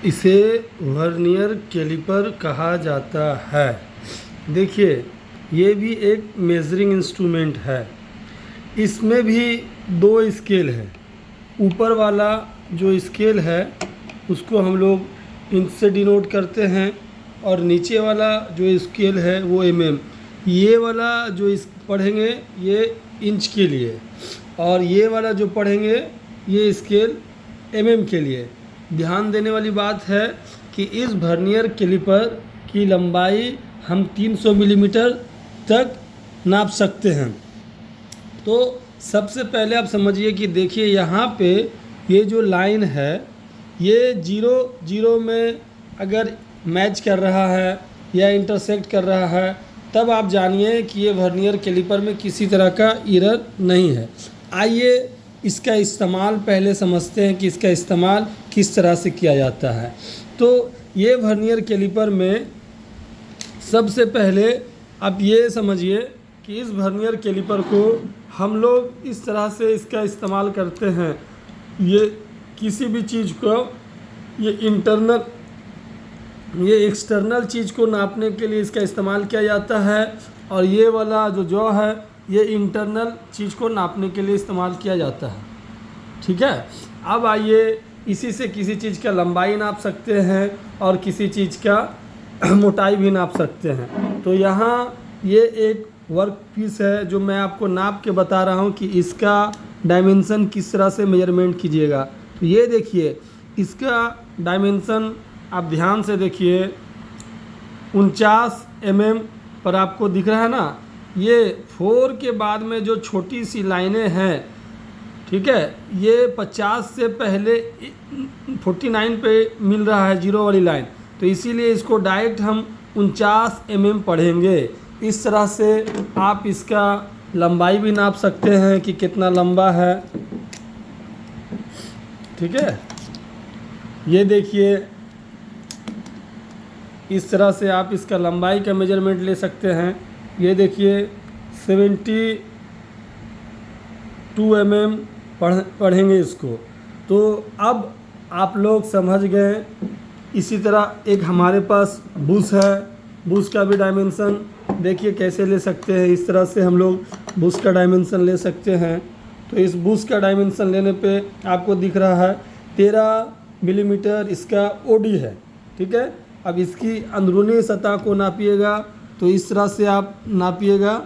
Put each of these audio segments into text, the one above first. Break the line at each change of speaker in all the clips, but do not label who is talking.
इसे vernier caliper कहा जाता है। देखिए, ये भी एक मेजरिंग इंस्ट्रूमेंट है। इसमें भी दो स्केल है। ऊपर वाला जो स्केल है उसको हम लोग इंच से डिनोट करते हैं, और नीचे वाला जो स्केल है वो mm। ये वाला जो इस पढ़ेंगे ये इंच के लिए, और ये वाला जो पढ़ेंगे ये स्केल mm के लिए। ध्यान देने वाली बात है कि इस वर्नियर कैलिपर की लंबाई हम 300 मिलीमीटर तक नाप सकते हैं। तो सबसे पहले आप समझिए कि देखिए यहाँ पे ये जो लाइन है ये 0 में अगर मैच कर रहा है या इंटरसेक्ट कर रहा है, तब आप जानिए कि ये वर्नियर कैलिपर में किसी तरह का एरर नहीं है। आइए इसका इस्तेमाल पहले समझते हैं कि इसका इस्तेमाल किस तरह से किया जाता है। तो ये वर्नियर कैलिपर में सबसे पहले आप ये समझिए कि इस वर्नियर कैलिपर को हम लोग इस तरह से इसका इस्तेमाल करते हैं। ये किसी भी चीज़ को ये एक्सटर्नल चीज़ को नापने के लिए इसका इस्तेमाल किया जाता है, और ये वाला जो जॉ है ये इंटरनल चीज़ को नापने के लिए इस्तेमाल किया जाता है। ठीक है, अब आइए इसी से किसी चीज़ का लंबाई नाप सकते हैं और किसी चीज़ का मोटाई भी नाप सकते हैं। तो यहाँ ये एक वर्क पीस है जो मैं आपको नाप के बता रहा हूँ कि इसका डायमेंशन किस तरह से मेजरमेंट कीजिएगा। तो ये देखिए, इसका डायमेंशन आप ध्यान से देखिए, 49 mm पर आपको दिख रहा है ना। ये 4 के बाद में जो छोटी सी लाइनें हैं, ठीक है, ये 50 से पहले 49 पे मिल रहा है जीरो वाली लाइन, तो इसीलिए इसको डायरेक्ट हम 49 mm पढ़ेंगे। इस तरह से आप इसका लंबाई भी नाप सकते हैं कि कितना लंबा है। ठीक है, ये देखिए, इस तरह से आप इसका लंबाई का मेजरमेंट ले सकते हैं। ये देखिए 72 mm पढ़ेंगे इसको। तो अब आप लोग समझ गए। इसी तरह एक हमारे पास बुश है, बुश का भी डायमेंशन देखिए कैसे ले सकते हैं। इस तरह से हम लोग बुश का डायमेंशन ले सकते हैं। तो इस बुश का डायमेंशन लेने पे आपको दिख रहा है 13 मिलीमीटर इसका ओडी है। ठीक है, अब इसकी अंदरूनी सतह को नापिएगा तो इस तरह से आप नापिएगा।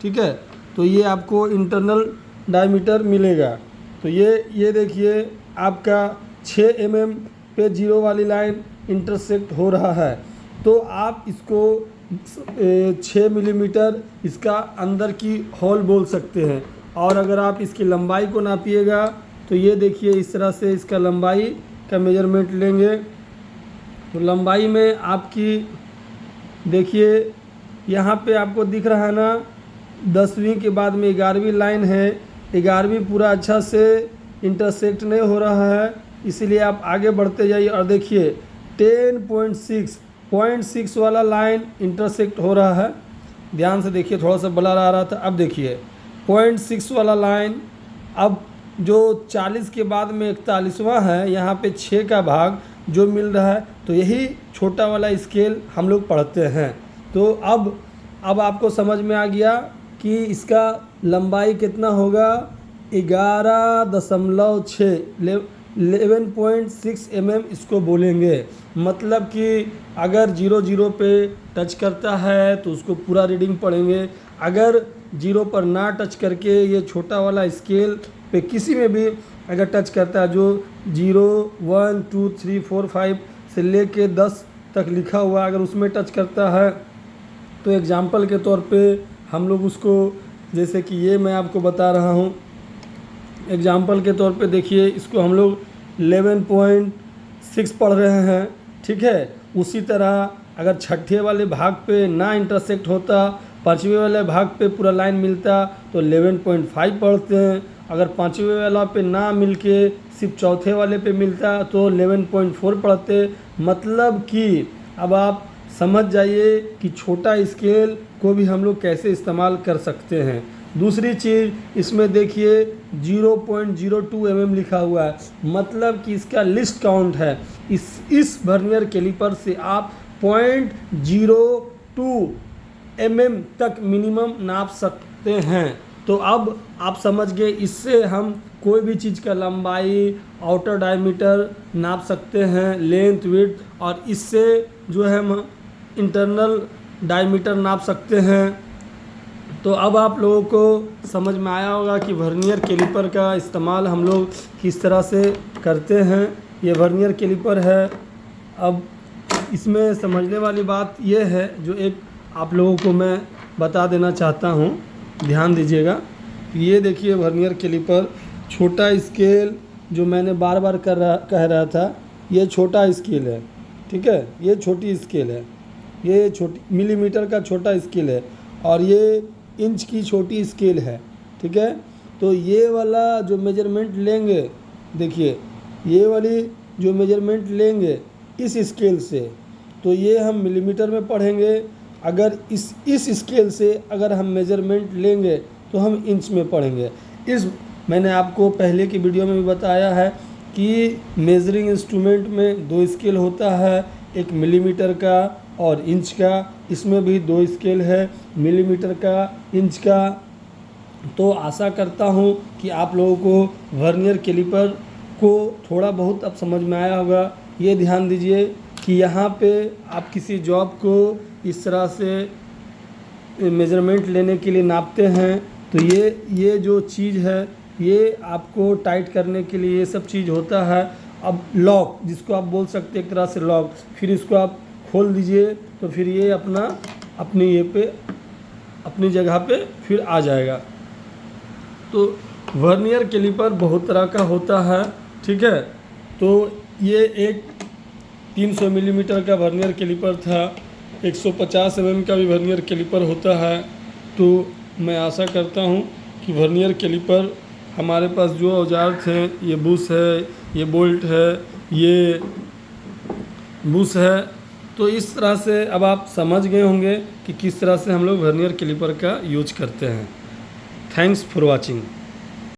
ठीक है, तो ये आपको इंटरनल डायमीटर मिलेगा। तो ये देखिए आपका 6 mm पे जीरो वाली लाइन इंटरसेक्ट हो रहा है। तो आप इसको 6 मिलीमीटर इसका अंदर की होल बोल सकते हैं। और अगर आप इसकी लंबाई को नापिएगा तो ये देखिए इस तरह से इसका लंबाई का मेजरमेंट लेंगे। तो लंबाई में आपकी देखिए यहाँ पे आपको दिख रहा है ना, 10वीं के बाद में 11वीं लाइन है। 11वीं पूरा अच्छा से इंटरसेक्ट नहीं हो रहा है, इसीलिए आप आगे बढ़ते जाइए और देखिए 10.6 वाला लाइन इंटरसेक्ट हो रहा है। ध्यान से देखिए, थोड़ा सा ब्लर आ रहा था, अब देखिए 0.6 वाला लाइन। अब जो 40 के बाद में 41वां है, यहाँ पे 6 का भाग जो मिल रहा है, तो यही छोटा वाला स्केल हम लोग पढ़ते हैं। तो अब आपको समझ में आ गया कि इसका लंबाई कितना होगा, 11.6 11.6 mm इसको बोलेंगे। मतलब कि अगर 0 पे टच करता है तो उसको पूरा रीडिंग पढ़ेंगे। अगर 0 पर ना टच करके ये छोटा वाला स्केल पे किसी में भी अगर टच करता है, जो 0 1 2 3 4 5 से लेके 10 तक लिखा हुआ, अगर उसमें टच करता है तो एग्जाम्पल के तौर पे हम लोग उसको, जैसे कि ये मैं आपको बता रहा हूँ, एग्जाम्पल के तौर पे देखिए इसको हम लोग 11.6 पढ़ रहे हैं। ठीक है, उसी तरह अगर छठे वाले भाग पे ना इंटरसेक्ट होता, 5वें वाले भाग पे पूरा लाइन मिलता तो 11.5 पढ़ते हैं। अगर 5वें वाला पे ना मिलके सिर्फ चौथे वाले पे मिलता तो 11.4 पढ़ते। मतलब कि अब आप समझ जाइए कि छोटा स्केल को भी हम लोग कैसे इस्तेमाल कर सकते हैं। दूसरी चीज़ इसमें देखिए 0.02 mm लिखा हुआ है, मतलब कि इसका लिस्ट काउंट है। इस वर्नियर कैलिपर से आप 0.02 mm तक मिनिमम नाप सकते हैं। तो अब आप समझ गए, इससे हम कोई भी चीज़ का लंबाई, आउटर डायमीटर नाप सकते हैं, लेंथ, विड्थ, और इससे जो है हम इंटरनल डायमीटर नाप सकते हैं। तो अब आप लोगों को समझ में आया होगा कि वर्नियर कैलिपर का इस्तेमाल हम लोग किस तरह से करते हैं। ये वर्नियर कैलिपर है। अब इसमें समझने वाली बात ये है, जो एक आप लोगों को मैं बता देना चाहता हूँ, ध्यान दीजिएगा। ये देखिए वर्नियर कैलिपर, छोटा स्केल जो मैंने बार बार कह रहा था, ये छोटा स्केल है, ठीक है, ये छोटी स्केल है, ये छोटी मिलीमीटर का छोटा स्केल है, और ये इंच की छोटी स्केल है, ठीक है। तो ये वाला जो मेजरमेंट लेंगे, देखिए ये वाली जो मेजरमेंट लेंगे इस स्केल से, तो ये हम मिलीमीटर में पढ़ेंगे। अगर इस स्केल से अगर हम मेजरमेंट लेंगे तो हम इंच में पढ़ेंगे। मैंने आपको पहले की वीडियो में भी बताया है कि मेजरिंग इंस्ट्रूमेंट में 2 स्केल होता है, एक मिलीमीटर का और इंच का। इसमें भी 2 स्केल है, मिलीमीटर का, इंच का। तो आशा करता हूँ कि आप लोगों को वर्नियर कैलिपर को थोड़ा बहुत अब समझ में आया होगा। ये ध्यान दीजिए कि यहाँ पे आप किसी जॉब को इस तरह से मेजरमेंट लेने के लिए नापते हैं, तो ये जो चीज़ है ये आपको टाइट करने के लिए ये सब चीज़ होता है। अब लॉक, जिसको आप बोल सकते हैं एक तरह से लॉक, फिर इसको आप खोल दीजिए तो फिर ये अपनी जगह पे फिर आ जाएगा। तो वर्नियर कैलिपर बहुत तरह का होता है, ठीक है। तो ये एक 300 मिलीमीटर का वर्नियर कैलिपर था, 150 mm का भी वर्नियर कैलिपर होता है। तो मैं आशा करता हूँ कि वर्नियर कैलिपर हमारे पास जो औजार थे, ये बुश है, ये बोल्ट है, ये बुश है, तो इस तरह से अब आप समझ गए होंगे कि किस तरह से हम लोग वर्नियर कैलिपर का यूज करते हैं। Thanks for watching.